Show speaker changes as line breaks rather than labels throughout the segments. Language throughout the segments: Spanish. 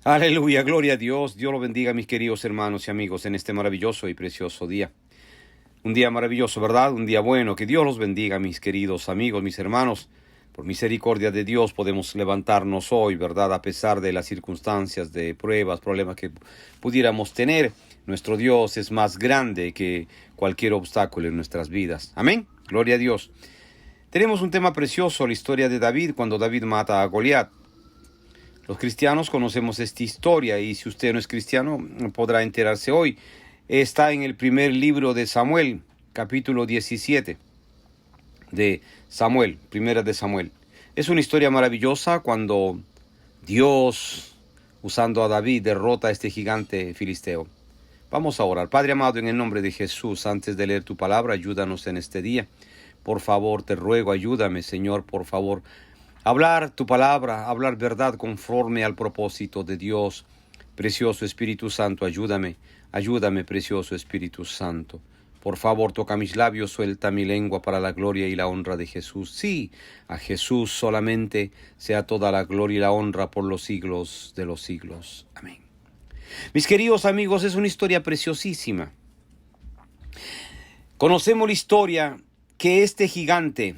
Aleluya, gloria a Dios. Dios lo bendiga, mis queridos hermanos y amigos, en este maravilloso y precioso día. Un día maravilloso, ¿verdad? Un día bueno. Que Dios los bendiga, mis queridos amigos, mis hermanos. Por misericordia de Dios podemos levantarnos hoy, ¿verdad? A pesar de las circunstancias, de pruebas, problemas que pudiéramos tener. Nuestro Dios es más grande que cualquier obstáculo en nuestras vidas. Amén. Gloria a Dios. Tenemos un tema precioso, la historia de David, cuando David mata a Goliat. Los cristianos conocemos esta historia y si usted no es cristiano podrá enterarse hoy. Está en el primer libro de Samuel, capítulo 17 de Samuel, primera de Samuel. Es una historia maravillosa cuando Dios, usando a David, derrota a este gigante filisteo. Vamos a orar. Padre amado, en el nombre de Jesús, antes de leer tu palabra, ayúdanos en este día. Por favor, te ruego, ayúdame, Señor, por favor. Hablar tu palabra, hablar verdad conforme al propósito de Dios. Precioso Espíritu Santo, ayúdame, ayúdame, precioso Espíritu Santo. Por favor, toca mis labios, suelta mi lengua para la gloria y la honra de Jesús. Sí, a Jesús solamente sea toda la gloria y la honra por los siglos de los siglos. Amén. Mis queridos amigos, es una historia preciosísima. Conocemos la historia que este gigante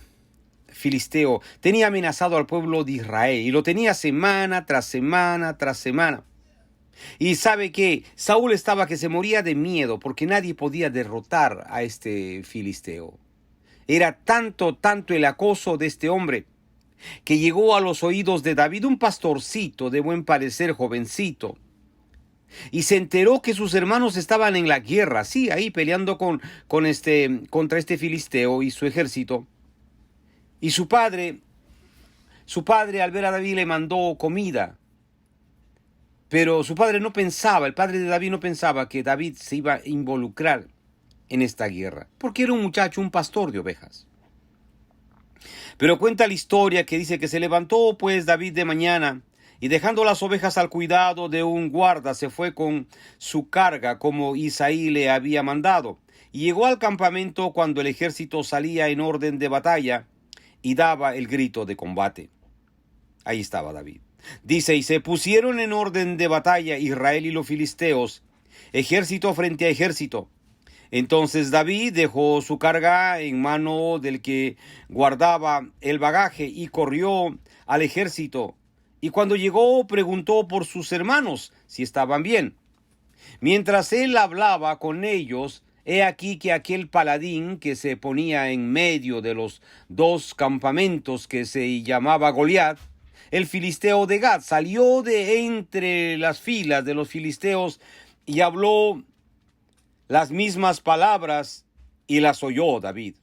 filisteo tenía amenazado al pueblo de Israel y lo tenía semana tras semana tras semana. Y sabe que Saúl estaba que se moría de miedo porque nadie podía derrotar a este filisteo. Era tanto el acoso de este hombre que llegó a los oídos de David, un pastorcito de buen parecer, jovencito. Y se enteró que sus hermanos estaban en la guerra, sí, ahí peleando contra este filisteo y su ejército. Y su padre al ver a David le mandó comida. Pero su padre no pensaba, el padre de David no pensaba que David se iba a involucrar en esta guerra. Porque era un muchacho, un pastor de ovejas. Pero cuenta la historia que dice que se levantó pues David de mañana y dejando las ovejas al cuidado de un guarda se fue con su carga como Isaí le había mandado. Y llegó al campamento cuando el ejército salía en orden de batalla y daba el grito de combate. Ahí estaba David. Dice, y se pusieron en orden de batalla Israel y los filisteos, ejército frente a ejército. Entonces David dejó su carga en mano del que guardaba el bagaje y corrió al ejército. Y cuando llegó preguntó por sus hermanos si estaban bien. Mientras él hablaba con ellos, he aquí que aquel paladín que se ponía en medio de los dos campamentos que se llamaba Goliat, el filisteo de Gat, salió de entre las filas de los filisteos y habló las mismas palabras y las oyó David.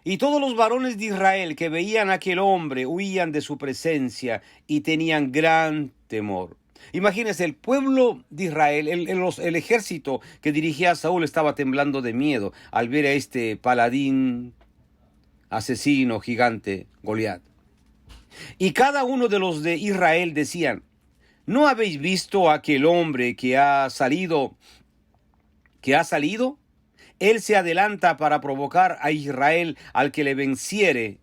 Y todos los varones de Israel que veían a aquel hombre huían de su presencia y tenían gran temor. Imagínense, el pueblo de Israel, el ejército que dirigía a Saúl estaba temblando de miedo al ver a este paladín, asesino, gigante, Goliat. Y cada uno de los de Israel decían, ¿no habéis visto a aquel hombre que ha salido? Él se adelanta para provocar a Israel al que le venciere.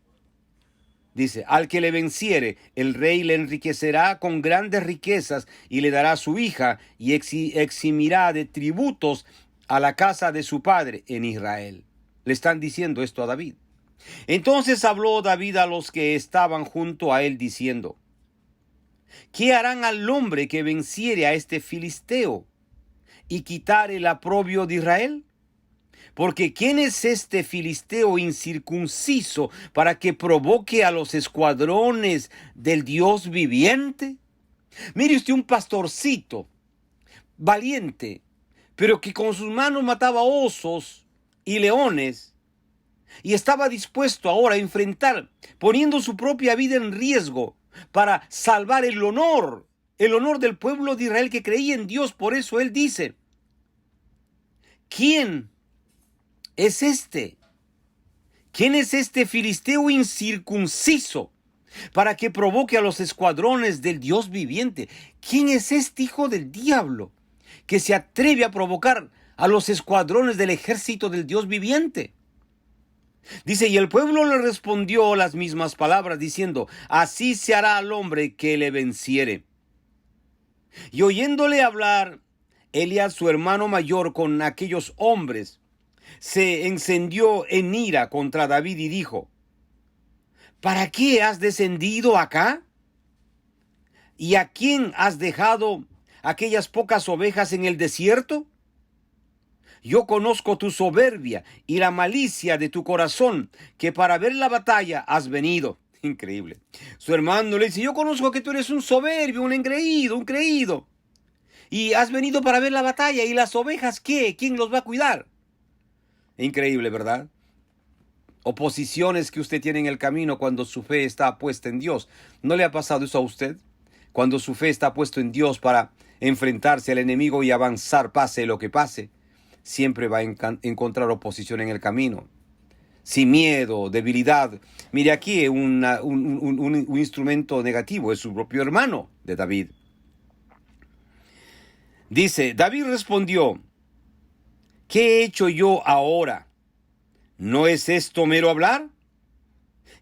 Dice, al que le venciere, el rey le enriquecerá con grandes riquezas y le dará su hija y eximirá de tributos a la casa de su padre en Israel. Le están diciendo esto a David. Entonces habló David a los que estaban junto a él diciendo, ¿qué harán al hombre que venciere a este filisteo y quitare el oprobio de Israel? Porque ¿quién es este filisteo incircunciso para que provoque a los escuadrones del Dios viviente? Mire usted, un pastorcito valiente, pero que con sus manos mataba osos y leones, y estaba dispuesto ahora a enfrentar, poniendo su propia vida en riesgo para salvar el honor del pueblo de Israel que creía en Dios. Por eso él dice, ¿quién es este? ¿Quién es este filisteo incircunciso para que provoque a los escuadrones del Dios viviente? ¿Quién es este hijo del diablo que se atreve a provocar a los escuadrones del ejército del Dios viviente? Dice, y el pueblo le respondió las mismas palabras diciendo, así se hará al hombre que le venciere. Y oyéndole hablar, Eliab, su hermano mayor, con aquellos hombres, se encendió en ira contra David y dijo: ¿para qué has descendido acá? ¿Y a quién has dejado aquellas pocas ovejas en el desierto? Yo conozco tu soberbia y la malicia de tu corazón, que para ver la batalla has venido. Increíble. Su hermano le dice: yo conozco que tú eres un soberbio, un engreído, un creído. Y has venido para ver la batalla. ¿Y las ovejas qué? ¿Quién los va a cuidar? Increíble, ¿verdad? Oposiciones que usted tiene en el camino cuando su fe está puesta en Dios. ¿No le ha pasado eso a usted? Cuando su fe está puesta en Dios para enfrentarse al enemigo y avanzar, pase lo que pase, siempre va a encontrar oposición en el camino. Sin miedo, debilidad. Mire aquí un instrumento negativo, es su propio hermano de David. Dice: David respondió: ¿qué he hecho yo ahora? ¿No es esto mero hablar?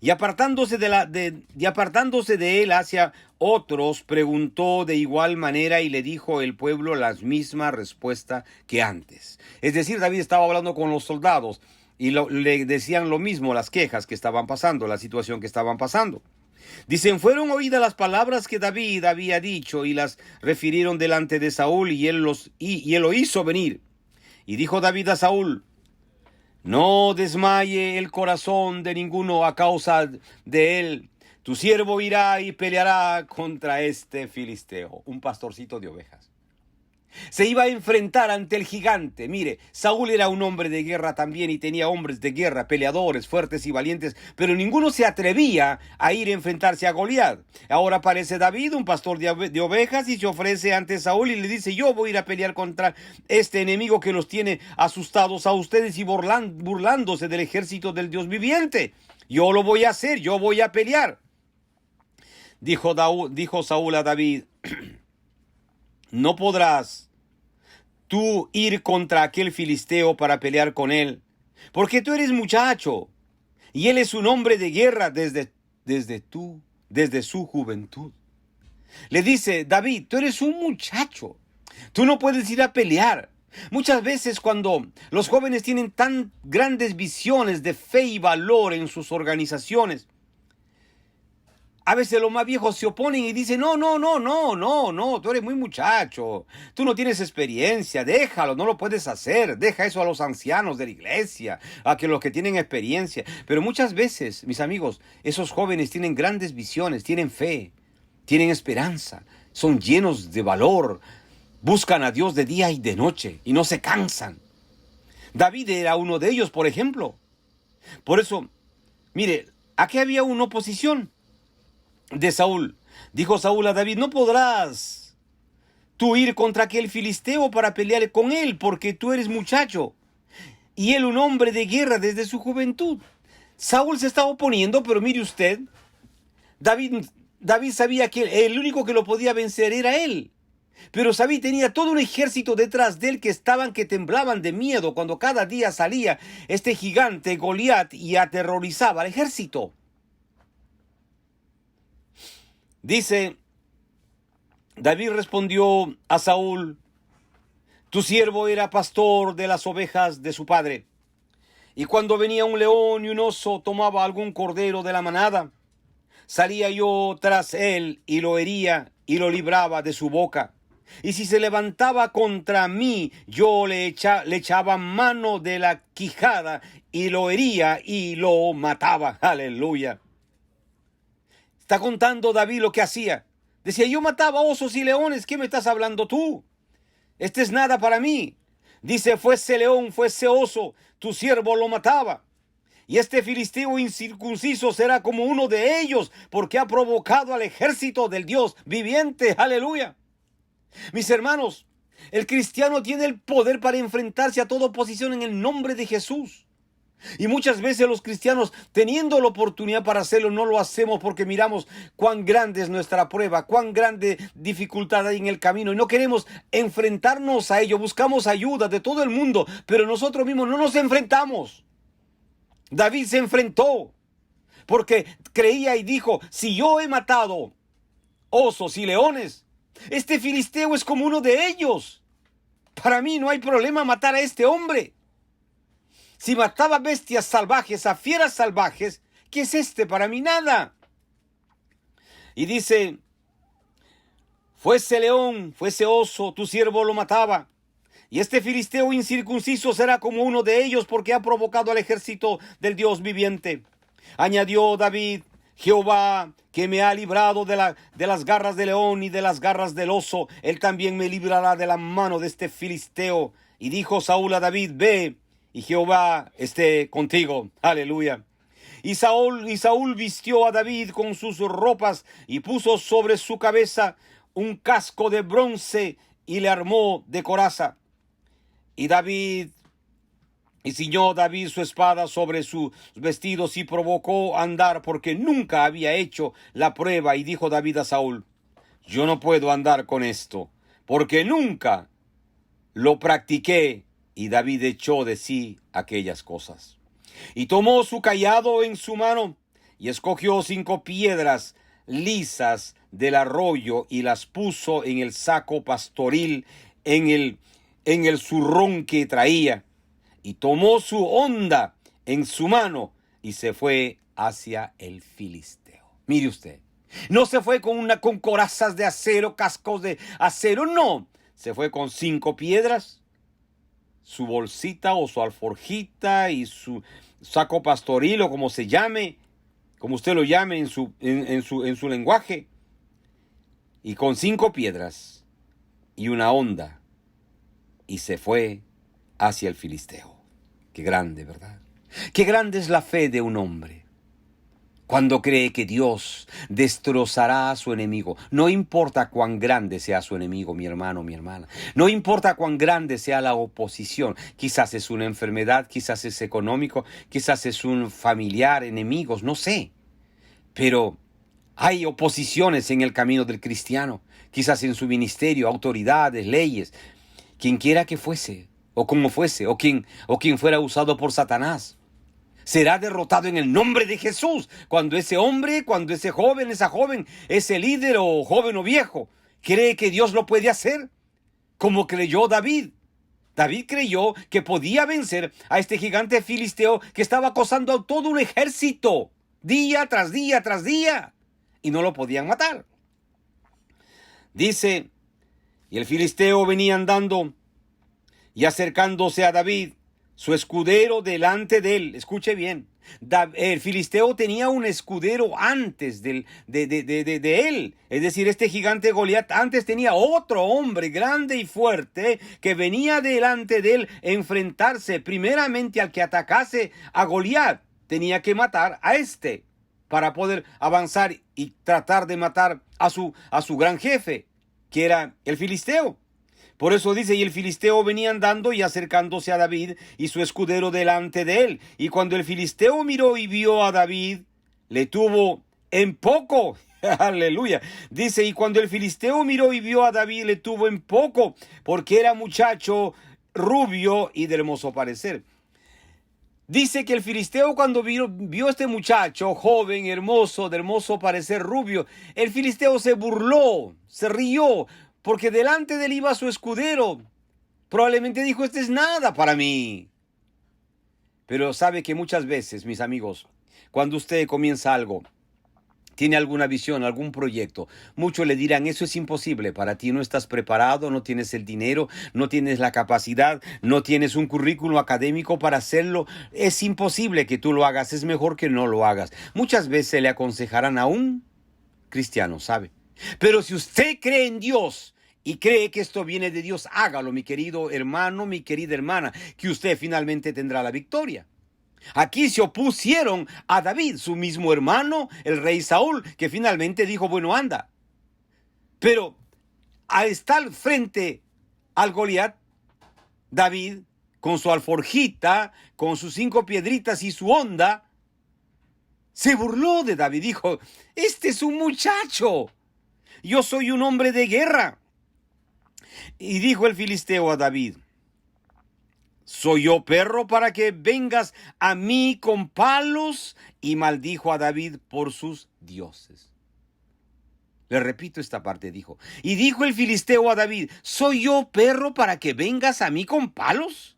Y apartándose de él hacia otros, preguntó de igual manera, y le dijo el pueblo la misma respuesta que antes. Es decir, David estaba hablando con los soldados y le decían lo mismo, las quejas que estaban pasando, la situación que estaban pasando. Dicen: fueron oídas las palabras que David había dicho y las refirieron delante de Saúl, y él lo hizo venir. Y dijo David a Saúl: no desmaye el corazón de ninguno a causa de él. Tu siervo irá y peleará contra este filisteo. Un pastorcito de ovejas. Se iba a enfrentar ante el gigante. Mire, Saúl era un hombre de guerra también y tenía hombres de guerra, peleadores fuertes y valientes, pero ninguno se atrevía a ir a enfrentarse a Goliat. Ahora aparece David, un pastor de ovejas, y se ofrece ante Saúl y le dice: yo voy a ir a pelear contra este enemigo que los tiene asustados a ustedes y burlándose del ejército del Dios viviente. Yo lo voy a hacer, yo voy a pelear. Dijo Saúl a David: no podrás tú ir contra aquel filisteo para pelear con él, porque tú eres muchacho, y él es un hombre de guerra desde su juventud. Le dice David: tú eres un muchacho, tú no puedes ir a pelear. Muchas veces cuando los jóvenes tienen tan grandes visiones de fe y valor en sus organizaciones, a veces los más viejos se oponen y dicen: no, tú eres muy muchacho, tú no tienes experiencia, déjalo, no lo puedes hacer, deja eso a los ancianos de la iglesia, a los que tienen experiencia. Pero muchas veces, mis amigos, esos jóvenes tienen grandes visiones, tienen fe, tienen esperanza, son llenos de valor, buscan a Dios de día y de noche y no se cansan. David era uno de ellos, por ejemplo. Por eso, mire, aquí había una oposición de Saúl. Dijo Saúl a David: no podrás tú ir contra aquel filisteo para pelear con él, porque tú eres muchacho y él un hombre de guerra desde su juventud. Saúl se estaba oponiendo, pero mire usted, David sabía que el único que lo podía vencer era él. Pero David tenía todo un ejército detrás de él que temblaban de miedo cuando cada día salía este gigante Goliat y aterrorizaba al ejército. Dice, David respondió a Saúl: tu siervo era pastor de las ovejas de su padre, y cuando venía un león y un oso tomaba algún cordero de la manada, salía yo tras él y lo hería y lo libraba de su boca. Y si se levantaba contra mí, yo le echaba mano de la quijada y lo hería y lo mataba. Aleluya. Está contando David lo que hacía. Decía: yo mataba osos y leones, ¿qué me estás hablando tú? Este es nada para mí. Dice: fuese león, fuese oso, tu siervo lo mataba. Y este filisteo incircunciso será como uno de ellos, porque ha provocado al ejército del Dios viviente. Aleluya. Mis hermanos, el cristiano tiene el poder para enfrentarse a toda oposición en el nombre de Jesús. Y muchas veces los cristianos, teniendo la oportunidad para hacerlo, no lo hacemos porque miramos cuán grande es nuestra prueba, cuán grande dificultad hay en el camino, y no queremos enfrentarnos a ello. Buscamos ayuda de todo el mundo, pero nosotros mismos no nos enfrentamos. David se enfrentó porque creía y dijo: si yo he matado osos y leones, Este filisteo es como uno de ellos. Para mí no hay problema matar a este hombre. Si mataba bestias salvajes, a fieras salvajes, ¿qué es este para mí? Nada. Y dice, fuese león, fuese oso, tu siervo lo mataba. Y este filisteo incircunciso será como uno de ellos, porque ha provocado al ejército del Dios viviente. Añadió David, Jehová, que me ha librado de las garras del león y de las garras del oso, él también me librará de la mano de este filisteo. Y dijo Saúl a David, ve, y Jehová esté contigo. Aleluya. Y Saúl vistió a David con sus ropas y puso sobre su cabeza un casco de bronce y le armó de coraza. Y ciñó David su espada sobre sus vestidos y provocó a andar, porque nunca había hecho la prueba. Y dijo David a Saúl, yo no puedo andar con esto, porque nunca lo practiqué. Y David echó de sí aquellas cosas. Y tomó su cayado en su mano, y escogió 5 piedras lisas del arroyo, y las puso en el saco pastoril, en el zurrón que traía. Y tomó su honda en su mano, y se fue hacia el filisteo. Mire usted, no se fue con corazas de acero, cascos de acero, no. Se fue con 5 piedras, su bolsita o su alforjita y su saco pastoril, o como se llame, como usted lo llame en su lenguaje, y con 5 piedras y una honda, y se fue hacia el filisteo. Qué grande, ¿verdad? Qué grande es la fe de un hombre cuando cree que Dios destrozará a su enemigo. No importa cuán grande sea su enemigo, mi hermano, mi hermana. No importa cuán grande sea la oposición. Quizás es una enfermedad, quizás es económico, quizás es un familiar, enemigos, no sé. Pero hay oposiciones en el camino del cristiano. Quizás en su ministerio, autoridades, leyes, quien quiera que fuese, o como fuese, o quien fuera usado por Satanás. Será derrotado en el nombre de Jesús. Cuando ese hombre, cuando ese joven, esa joven, ese líder o joven o viejo, cree que Dios lo puede hacer, como creyó David. David creyó que podía vencer a este gigante filisteo que estaba acosando a todo un ejército, día tras día tras día, y no lo podían matar. Dice, y el filisteo venía andando y acercándose a David, su escudero delante de él. Escuche bien. El filisteo tenía un escudero antes de él. Es decir, este gigante Goliat antes tenía otro hombre grande y fuerte que venía delante de él a enfrentarse primeramente al que atacase a Goliat. Tenía que matar a este para poder avanzar y tratar de matar a su gran jefe, que era el filisteo. Por eso dice, y el filisteo venía andando y acercándose a David, y su escudero delante de él. Y cuando el filisteo miró y vio a David, le tuvo en poco. Aleluya. Dice, y cuando el filisteo miró y vio a David, le tuvo en poco, porque era muchacho rubio y de hermoso parecer. Dice que el filisteo, cuando vio a este muchacho joven, hermoso, de hermoso parecer, rubio, el filisteo se burló, se rió, porque delante de él iba su escudero. Probablemente dijo, este es nada para mí. Pero sabe que muchas veces, mis amigos, cuando usted comienza algo, tiene alguna visión, algún proyecto, muchos le dirán, eso es imposible para ti, no estás preparado, no tienes el dinero, no tienes la capacidad, no tienes un currículo académico para hacerlo, es imposible que tú lo hagas, es mejor que no lo hagas. Muchas veces le aconsejarán a un cristiano, ¿sabe? Pero si usted cree en Dios y cree que esto viene de Dios, hágalo, mi querido hermano, mi querida hermana, que usted finalmente tendrá la victoria. Aquí se opusieron a David, su mismo hermano, el rey Saúl, que finalmente dijo, bueno, anda. Pero al estar frente al Goliat, David, con su alforjita, con sus 5 piedritas y su honda, se burló de David. Dijo, este es un muchacho, yo soy un hombre de guerra. Y dijo el filisteo a David, ¿soy yo perro para que vengas a mí con palos? Y maldijo a David por sus dioses. Le repito esta parte, dijo. Y dijo el filisteo a David, ¿soy yo perro para que vengas a mí con palos?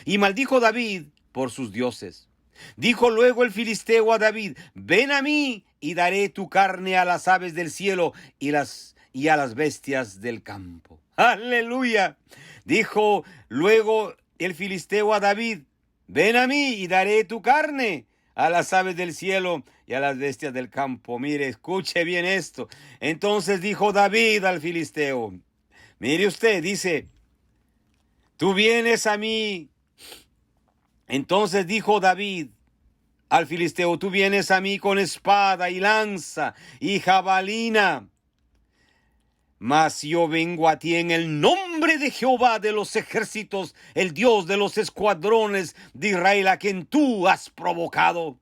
Y maldijo David por sus dioses. Dijo luego el filisteo a David, ven a mí y daré tu carne a las aves del cielo y a las bestias del campo. ¡Aleluya! Dijo luego el filisteo a David, ven a mí y daré tu carne a las aves del cielo y a las bestias del campo. Mire, escuche bien esto. Entonces dijo David al filisteo, mire usted, dice, tú vienes a mí. Entonces dijo David al filisteo, tú vienes a mí con espada y lanza y jabalina, mas yo vengo a ti en el nombre de Jehová de los ejércitos, el Dios de los escuadrones de Israel, a quien tú has provocado.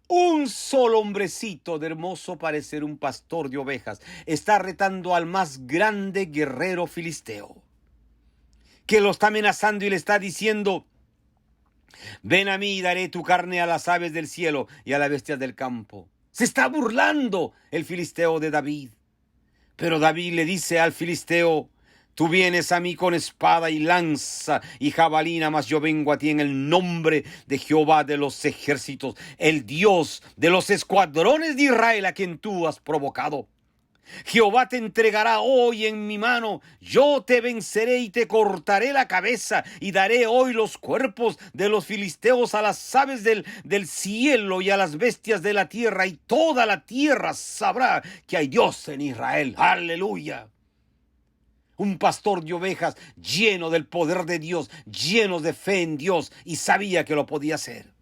Un solo hombrecito de hermoso parecer, un pastor de ovejas, está retando al más grande guerrero filisteo, que lo está amenazando y le está diciendo, ven a mí y daré tu carne a las aves del cielo y a las bestias del campo. Se está burlando el filisteo de David. Pero David le dice al filisteo, tú vienes a mí con espada y lanza y jabalina, mas yo vengo a ti en el nombre de Jehová de los ejércitos, el Dios de los escuadrones de Israel, a quien tú has provocado. Jehová te entregará hoy en mi mano, yo te venceré y te cortaré la cabeza y daré hoy los cuerpos de los filisteos a las aves del cielo y a las bestias de la tierra, y toda la tierra sabrá que hay Dios en Israel. ¡Aleluya! Un pastor de ovejas lleno del poder de Dios, lleno de fe en Dios, y sabía que lo podía hacer.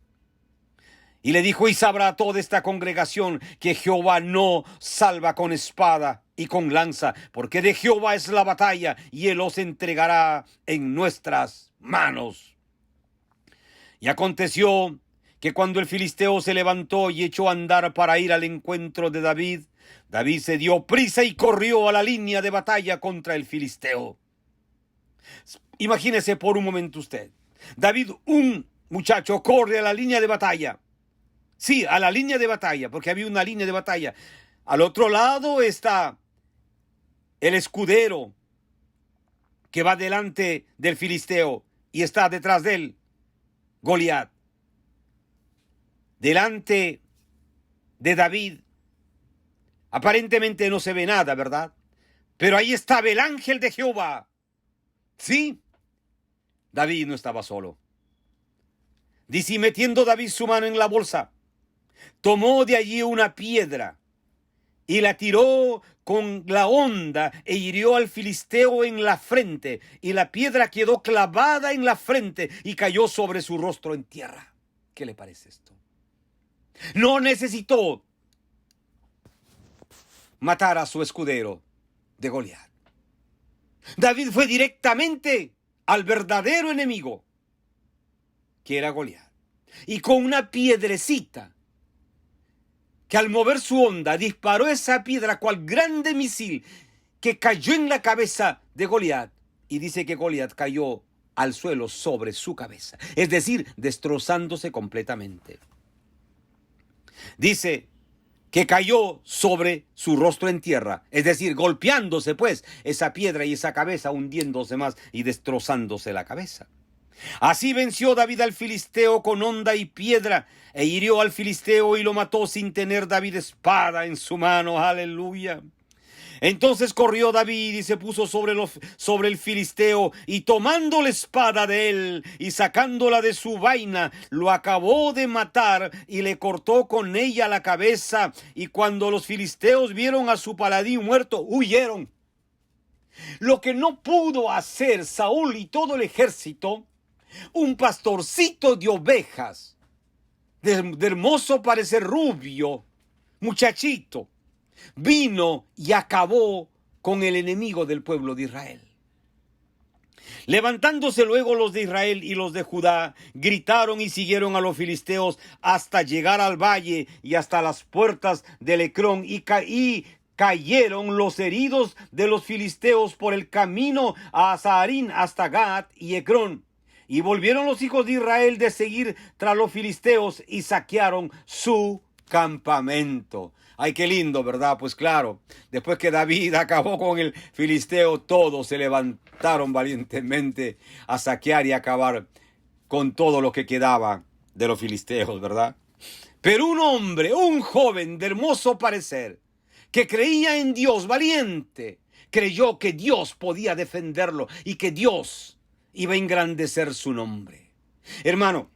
Y le dijo, y sabrá toda esta congregación que Jehová no salva con espada y con lanza, porque de Jehová es la batalla, y él os entregará en nuestras manos. Y aconteció que cuando el filisteo se levantó y echó a andar para ir al encuentro de David, David se dio prisa y corrió a la línea de batalla contra el filisteo. Imagínese por un momento usted, David, un muchacho, corre a la línea de batalla. Sí, a la línea de batalla, porque había una línea de batalla. Al otro lado está el escudero que va delante del filisteo y está detrás de él Goliat. Delante de David aparentemente no se ve nada, ¿verdad? Pero ahí estaba el ángel de Jehová. Sí, David no estaba solo. Dice, metiendo David su mano en la bolsa, tomó de allí una piedra y la tiró con la honda e hirió al filisteo en la frente, y la piedra quedó clavada en la frente y cayó sobre su rostro en tierra. ¿Qué le parece esto? No necesitó matar a su escudero de Goliat. David fue directamente al verdadero enemigo, que era Goliat, y con una piedrecita que al mover su honda disparó esa piedra cual grande misil que cayó en la cabeza de Goliat, y dice que Goliat cayó al suelo sobre su cabeza, es decir, destrozándose completamente. Dice que cayó sobre su rostro en tierra, es decir, golpeándose pues esa piedra y esa cabeza, hundiéndose más y destrozándose la cabeza. Así venció David al filisteo con honda y piedra, e hirió al filisteo y lo mató sin tener David espada en su mano. ¡Aleluya! Entonces corrió David y se puso sobre el filisteo, y tomando la espada de él y sacándola de su vaina, lo acabó de matar y le cortó con ella la cabeza. Y cuando los filisteos vieron a su paladín muerto, huyeron. Lo que no pudo hacer Saúl y todo el ejército, un pastorcito de ovejas, de hermoso parecer, rubio, muchachito, vino y acabó con el enemigo del pueblo de Israel. Levantándose luego los de Israel y los de Judá, gritaron y siguieron a los filisteos hasta llegar al valle y hasta las puertas del Ecrón, y cayeron los heridos de los filisteos por el camino a Saharín hasta Gat y Ecrón. Y volvieron los hijos de Israel de seguir tras los filisteos y saquearon su campamento. Ay, qué lindo, ¿verdad? Pues claro, después que David acabó con el filisteo, todos se levantaron valientemente a saquear y acabar con todo lo que quedaba de los filisteos, ¿verdad? Pero un hombre, un joven de hermoso parecer, que creía en Dios, valiente, creyó que Dios podía defenderlo y que Dios iba a engrandecer su nombre. Hermano,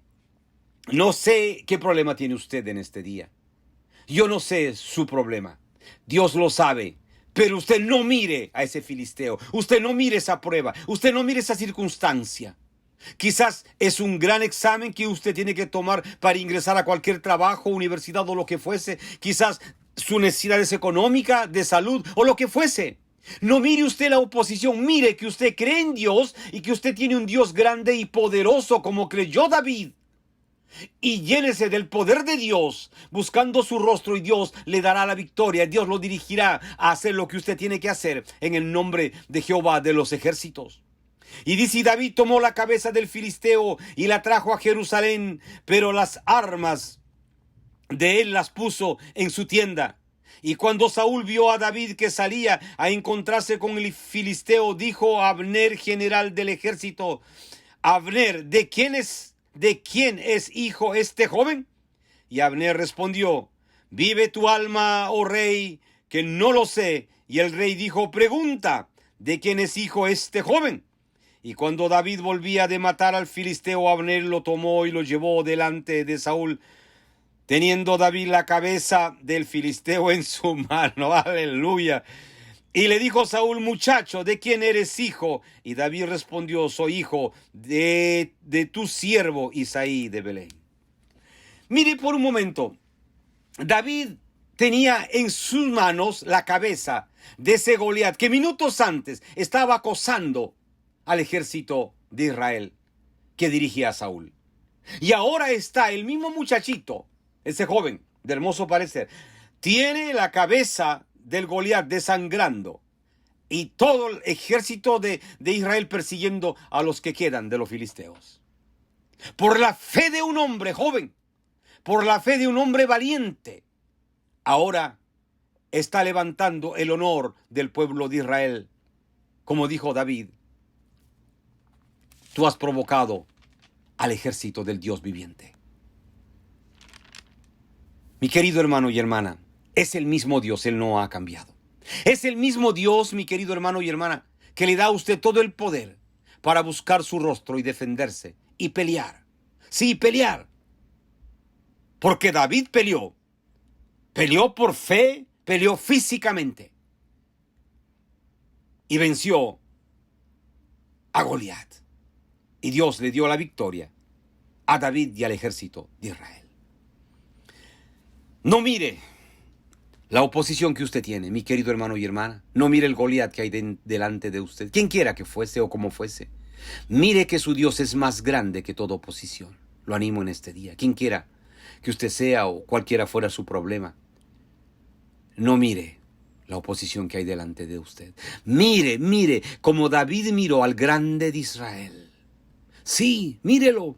no sé qué problema tiene usted en este día. Yo no sé su problema. Dios lo sabe. Pero usted no mire a ese filisteo. Usted no mire esa prueba. Usted no mire esa circunstancia. Quizás es un gran examen que usted tiene que tomar para ingresar a cualquier trabajo, universidad o lo que fuese. Quizás su necesidad es económica, de salud o lo que fuese. No mire usted la oposición. Mire que usted cree en Dios y que usted tiene un Dios grande y poderoso como creyó David. Y llénese del poder de Dios, buscando su rostro, y Dios le dará la victoria. Dios lo dirigirá a hacer lo que usted tiene que hacer en el nombre de Jehová de los ejércitos. Y dice, David tomó la cabeza del filisteo y la trajo a Jerusalén, pero las armas de él las puso en su tienda. Y cuando Saúl vio a David que salía a encontrarse con el filisteo, dijo a Abner, general del ejército: Abner, ¿de quién es hijo este joven? Y Abner respondió: vive tu alma, oh rey, que no lo sé. Y el rey dijo: pregunta, ¿de quién es hijo este joven? Y cuando David volvía de matar al filisteo, Abner lo tomó y lo llevó delante de Saúl, teniendo David la cabeza del filisteo en su mano. Aleluya. Y le dijo Saúl: muchacho, ¿de quién eres hijo? Y David respondió: soy hijo de tu siervo Isaí de Belén. Mire por un momento, David tenía en sus manos la cabeza de ese Goliat que minutos antes estaba acosando al ejército de Israel que dirigía a Saúl. Y ahora está el mismo muchachito, ese joven de hermoso parecer, tiene la cabeza del Goliat desangrando y todo el ejército de Israel persiguiendo a los que quedan de los filisteos. Por la fe de un hombre joven, por la fe de un hombre valiente, ahora está levantando el honor del pueblo de Israel. Como dijo David: tú has provocado al ejército del Dios viviente. Mi querido hermano y hermana, es el mismo Dios, Él no ha cambiado. Es el mismo Dios, mi querido hermano y hermana, que le da a usted todo el poder para buscar su rostro y defenderse y pelear. Sí, pelear. Porque David peleó por fe, peleó físicamente y venció a Goliat. Y Dios le dio la victoria a David y al ejército de Israel. No mire la oposición que usted tiene, mi querido hermano y hermana. No mire el Goliat que hay delante de usted, quien quiera que fuese o como fuese. Mire que su Dios es más grande que toda oposición. Lo animo en este día. Quien quiera que usted sea o cualquiera fuera su problema, no mire la oposición que hay delante de usted. Mire como David miró al grande de Israel. Sí, mírelo.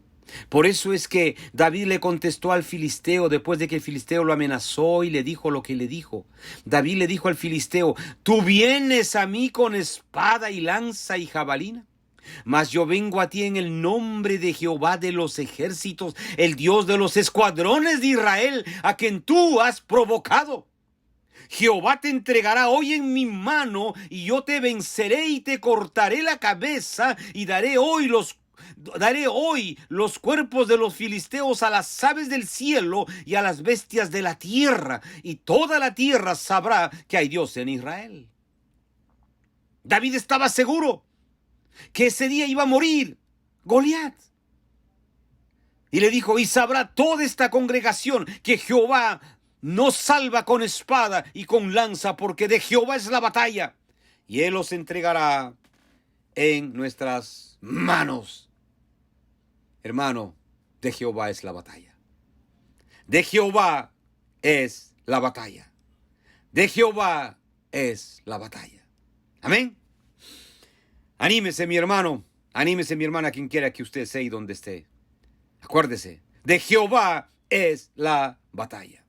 Por eso es que David le contestó al filisteo después de que el filisteo lo amenazó y le dijo lo que le dijo. David le dijo al filisteo: tú vienes a mí con espada y lanza y jabalina, mas yo vengo a ti en el nombre de Jehová de los ejércitos, el Dios de los escuadrones de Israel, a quien tú has provocado. Jehová te entregará hoy en mi mano, y yo te venceré y te cortaré la cabeza, y daré hoy los cuerpos de los filisteos a las aves del cielo y a las bestias de la tierra, y toda la tierra sabrá que hay Dios en Israel. David estaba seguro que ese día iba a morir Goliat. Y le dijo: y sabrá toda esta congregación que Jehová no salva con espada y con lanza, porque de Jehová es la batalla, y Él los entregará en nuestras manos. Hermano, de Jehová es la batalla. De Jehová es la batalla. De Jehová es la batalla. Amén. Anímese, mi hermano. Anímese, mi hermana, quien quiera que usted sea y donde esté. Acuérdese, de Jehová es la batalla.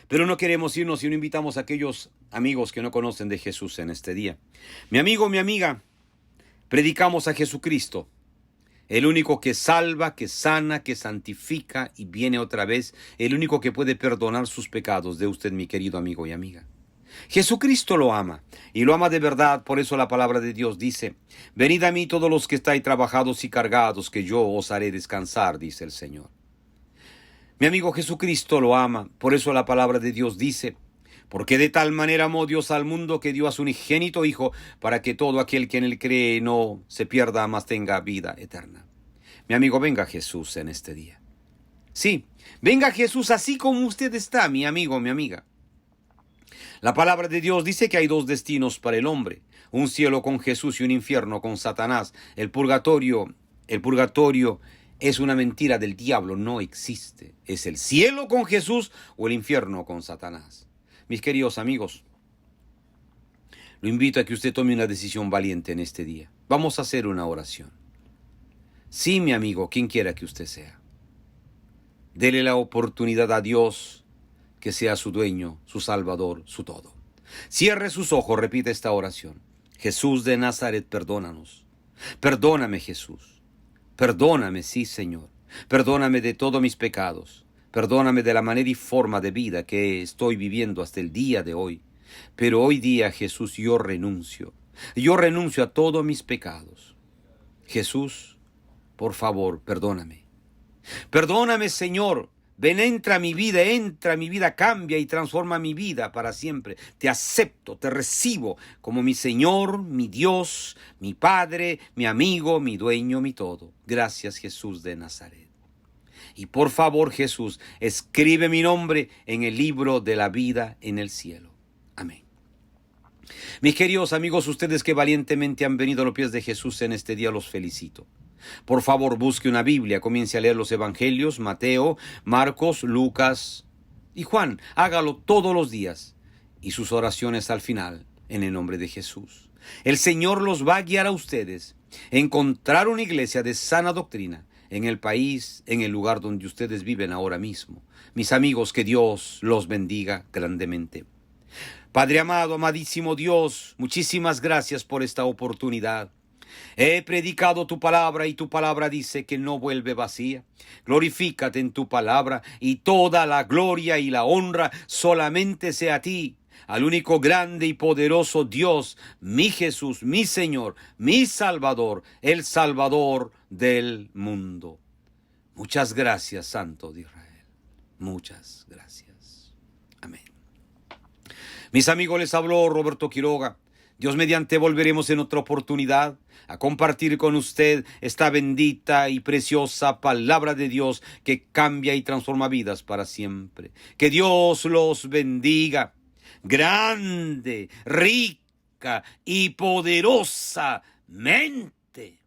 Pero no queremos irnos si no invitamos a aquellos amigos que no conocen de Jesús en este día. Mi amigo, mi amiga, predicamos a Jesucristo, el único que salva, que sana, que santifica y viene otra vez, el único que puede perdonar sus pecados de usted, mi querido amigo y amiga. Jesucristo lo ama, y lo ama de verdad. Por eso la palabra de Dios dice: venid a mí todos los que estáis trabajados y cargados, que yo os haré descansar, dice el Señor. Mi amigo, Jesucristo lo ama. Por eso la palabra de Dios dice: porque de tal manera amó Dios al mundo, que dio a su unigénito Hijo, para que todo aquel que en él cree no se pierda, mas tenga vida eterna. Mi amigo, venga Jesús en este día. Sí, venga Jesús así como usted está, mi amigo, mi amiga. La palabra de Dios dice que hay dos destinos para el hombre: un cielo con Jesús y un infierno con Satanás. El purgatorio es una mentira del diablo, no existe. Es el cielo con Jesús o el infierno con Satanás. Mis queridos amigos, lo invito a que usted tome una decisión valiente en este día. Vamos a hacer una oración. Sí, mi amigo, quien quiera que usted sea. Dele la oportunidad a Dios que sea su dueño, su salvador, su todo. Cierre sus ojos, repite esta oración. Jesús de Nazaret, perdónanos. Perdóname, Jesús. Perdóname, sí, Señor. Perdóname de todos mis pecados. Perdóname de la manera y forma de vida que estoy viviendo hasta el día de hoy. Pero hoy día, Jesús, yo renuncio. Yo renuncio a todos mis pecados. Jesús, por favor, perdóname. Perdóname, Señor. Ven, entra a mi vida, cambia y transforma mi vida para siempre. Te acepto, te recibo como mi Señor, mi Dios, mi Padre, mi amigo, mi dueño, mi todo. Gracias, Jesús de Nazaret. Y por favor, Jesús, escribe mi nombre en el libro de la vida en el cielo. Amén. Mis queridos amigos, ustedes que valientemente han venido a los pies de Jesús en este día, los felicito. Por favor, busque una Biblia, comience a leer los Evangelios, Mateo, Marcos, Lucas y Juan. Hágalo todos los días y sus oraciones al final, en el nombre de Jesús. El Señor los va a guiar a ustedes a encontrar una iglesia de sana doctrina en el país, en el lugar donde ustedes viven ahora mismo. Mis amigos, que Dios los bendiga grandemente. Padre amado, amadísimo Dios, muchísimas gracias por esta oportunidad. He predicado tu palabra y tu palabra dice que no vuelve vacía. Glorifícate en tu palabra y toda la gloria y la honra solamente sea a ti, al único grande y poderoso Dios, mi Jesús, mi Señor, mi Salvador, el Salvador del mundo. Muchas gracias, Santo de Israel. Muchas gracias. Amén. Mis amigos, les habló Roberto Quiroga. Dios mediante volveremos en otra oportunidad a compartir con usted esta bendita y preciosa palabra de Dios que cambia y transforma vidas para siempre. Que Dios los bendiga grande, rica y poderosamente.